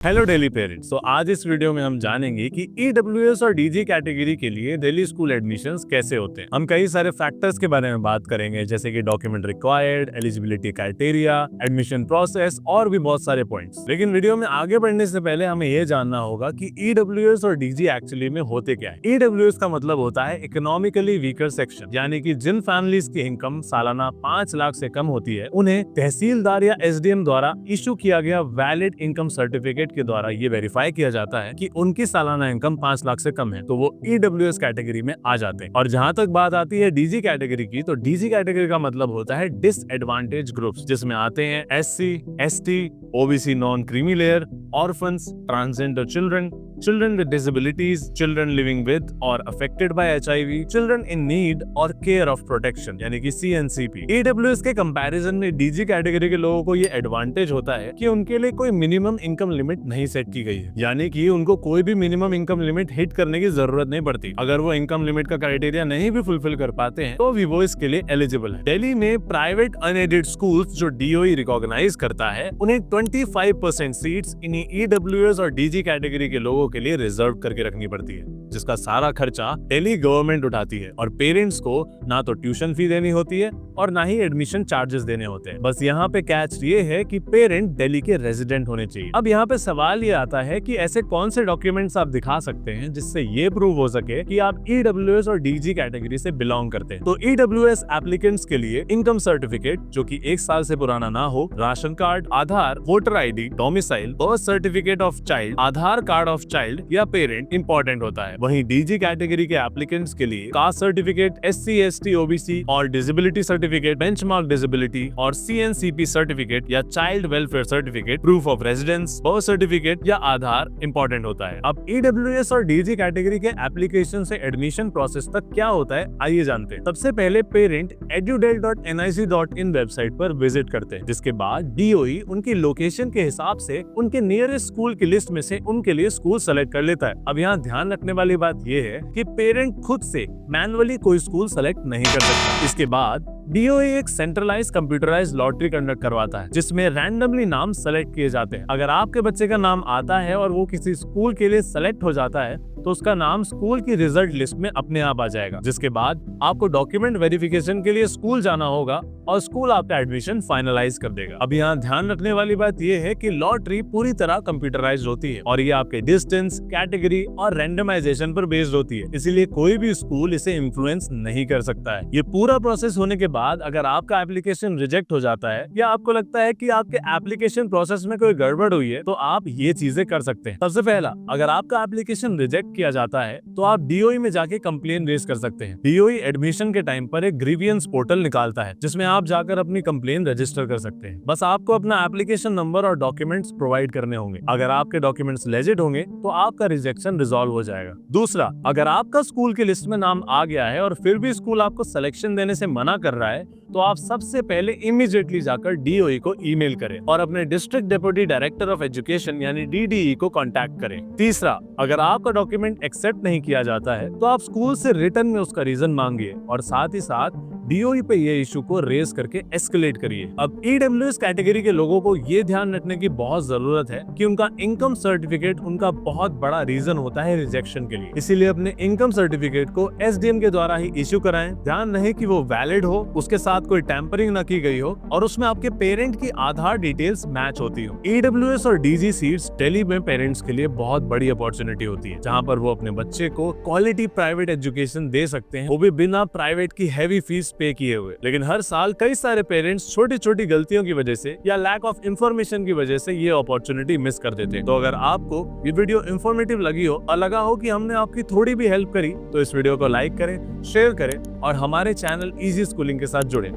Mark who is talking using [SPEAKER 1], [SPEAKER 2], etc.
[SPEAKER 1] Hello Delhi parents. तो आज इस वीडियो में हम जानेंगे कि ईडब्ल्यूएस और डीजी कैटेगरी के लिए दिल्ली स्कूल एडमिशंस कैसे होते हैं। हम कई सारे फैक्टर्स के बारे में बात करेंगे, जैसे कि document required, eligibility criteria, admission process और भी बहुत सारे पॉइंट्स। लेकिन वीडियो में आगे बढ़ने से पहले हमें यह जानना होगा कि ईडब्ल्यूएस और डीजी एक्चुअली में होते क्या है। ईडब्ल्यूएस का मतलब होता है इकोनॉमिकली वीकर सेक्शन, यानी कि जिन फैमिलीज की इनकम सालाना 5 लाख से कम होती है उन्हें तहसीलदार या एसडीएम द्वारा इशू किया गया वैलिड इनकम सर्टिफिकेट के द्वारा ये वेरीफाई किया जाता है कि उनकी सालाना इनकम 5 लाख से कम है, तो वो ईडब्ल्यूएस कैटेगरी में आ जाते हैं। और जहां तक बात आती है डीजी कैटेगरी की, तो डीजी कैटेगरी का मतलब होता है डिसएडवांटेज ग्रुप्स, जिसमें आते हैं SC, ST, OBC non creamy layer, orphans, transgender children, children with disabilities, children living with or affected by HIV, children in need or care of protection यानी कि CNCP। EWS के कंपैरिजन में DG category के लोगों को ये advantage होता है कि उनके लिए कोई मिनिमम इनकम लिमिट नहीं सेट की गई है, यानी कि उनको कोई भी मिनिमम इनकम लिमिट हिट करने की जरूरत नहीं पड़ती। अगर वो इनकम लिमिट का क्राइटेरिया नहीं भी फुलफिल कर पाते हैं तो भी वो इसके लिए एलिजिबल है। दिल्ली में प्राइवेट अनएडेड स्कूल्स जो DOE रिकॉग्नाइज करता है, उन्हें 25% सीट्स इन्हीं EWS और डीजी कैटेगरी के लोगों के लिए रिजर्व करके रखनी पड़ती है, जिसका सारा खर्चा दिल्ली गवर्नमेंट उठाती है और पेरेंट्स को ना तो ट्यूशन फी देनी होती है और ना ही एडमिशन चार्जेस देने होते हैं। बस यहाँ पे कैच ये है कि पेरेंट दिल्ली के रेजिडेंट होने चाहिए। अब यहाँ पे सवाल ये आता है कि ऐसे कौन से डॉक्यूमेंट्स आप दिखा सकते हैं जिससे ये प्रूव हो सके कि आप EWS और डीजी कैटेगरी से बिलोंग करते हैं। तो EWS एप्लीकेंट्स के लिए इनकम सर्टिफिकेट जो कि 1 साल से पुराना ना हो, ration card, Aadhaar, voter ID, domicile, birth certificate of child, Aadhaar card of child या पेरेंट इंपॉर्टेंट होता है। वहीं डीजी कैटेगरी के एप्लीकेंट्स के लिए caste certificate, SC, ST, OBC और डिसेबिलिटी सर्टिफिकेट, बेंचमार्क डिसेबिलिटी और CNCP सर्टिफिकेट या child welfare certificate, proof of residence, birth certificate या आधार इंपॉर्टेंट होता है। अब EWS और डीजी कैटेगरी के एप्लीकेशन से एडमिशन प्रोसेस तक क्या होता है, आइए जानते हैं। सबसे पहले पेरेंट edudel.nic.in वेबसाइट पर विजिट करते हैं, जिसके बाद DOE उनकी लोकेशन के हिसाब से उनके नियरेस्ट स्कूल की लिस्ट में से उनके लिए स्कूल सेलेक्ट कर लेता है। अब यहाँ ध्यान रखने वाली बात यह है कि पेरेंट खुद से मैनुअली कोई स्कूल सेलेक्ट नहीं कर सकता। इसके बाद DOE एक सेंट्रलाइज कंप्यूटराइज लॉटरी कंडक्ट करवाता है, जिसमें रैंडमली नाम सेलेक्ट किए जाते हैं। अगर आपके बच्चे का नाम आता है और वो किसी स्कूल के लिए सेलेक्ट हो जाता है तो उसका नाम स्कूल की रिजल्ट लिस्ट में अपने आप आ जाएगा, जिसके बाद आपको डॉक्यूमेंट वेरिफिकेशन के लिए स्कूल जाना होगा और स्कूल आपका एडमिशन फाइनलाइज कर देगा। अब यहाँ ध्यान रखने वाली बात यह है कि लॉटरी पूरी तरह कंप्यूटराइज होती है और ये आपके डिस्टेंस, कैटेगरी और रैंडमाइजेशन पर बेस्ड होती है, इसीलिए कोई भी स्कूल इसे इन्फ्लुएंस नहीं कर सकता है। ये पूरा प्रोसेस होने के बाद अगर आपका एप्लीकेशन रिजेक्ट हो जाता है या आपको लगता है कि आपके एप्लीकेशन प्रोसेस में कोई गड़बड़ हुई है, तो आप ये चीजें कर सकते हैं। सबसे पहला, अगर आपका एप्लीकेशन रिजेक्ट किया जाता है तो आप DOE में जाके कंप्लेन रेज कर सकते हैं। DOE एडमिशन के टाइम पर एक ग्रीवियंस पोर्टल निकालता है, जिसमें आप जाकर अपनी कंप्लेन रजिस्टर कर सकते हैं। बस आपको अपना एप्लीकेशन नंबर और डॉक्यूमेंट्स प्रोवाइड करने होंगे। अगर आपके डॉक्यूमेंट्स लेजिट होंगे तो आपका रिजेक्शन रिजॉल्व हो जाएगा। दूसरा, अगर आपका स्कूल की लिस्ट में नाम आ गया है और फिर भी स्कूल आपको सिलेक्शन देने से मना कर रहा है, तो आप सबसे पहले इमीडिएटली जाकर DOE को ईमेल करें और अपने district deputy director of education यानी DDE को कांटेक्ट करें। तीसरा, अगर आपका डॉक्यूमेंट एक्सेप्ट नहीं किया जाता है तो आप स्कूल से रिटर्न में उसका रीजन मांगिए और साथ ही साथ DOE पे ये इशू को रेज करके एस्केलेट करिए। अब EWS कैटेगरी के लोगों को ये ध्यान रखने की बहुत जरूरत है कि उनका इनकम सर्टिफिकेट उनका बहुत बड़ा रीजन होता है रिजेक्शन के लिए, इसीलिए अपने इनकम सर्टिफिकेट को SDM के द्वारा ही इशू कराएं। ध्यान रहे कि वो वैलिड हो, उसके साथ कोई टैंपरिंग न की गई हो और उसमें आपके पेरेंट की आधार डिटेल्स मैच होती हो। EWS और DG सीट्स दिल्ली में पेरेंट्स के लिए बहुत बड़ी अपॉर्चुनिटी होती है, जहाँ पर वो अपने बच्चे को क्वालिटी प्राइवेट एजुकेशन दे सकते हैं, वो भी बिना प्राइवेट की हैवी फीस पे किए हुए। लेकिन हर साल कई सारे पेरेंट्स छोटी छोटी गलतियों की वजह से या लैक ऑफ इंफॉर्मेशन की वजह से ये अपॉर्चुनिटी मिस कर देते हैं। तो अगर आपको ये वीडियो इंफॉर्मेटिव लगी हो और लगा हो कि हमने आपकी थोड़ी भी हेल्प करी, तो इस वीडियो को लाइक करें, शेयर करें और हमारे चैनल इजी स्कूलिंग के साथ जुड़ें।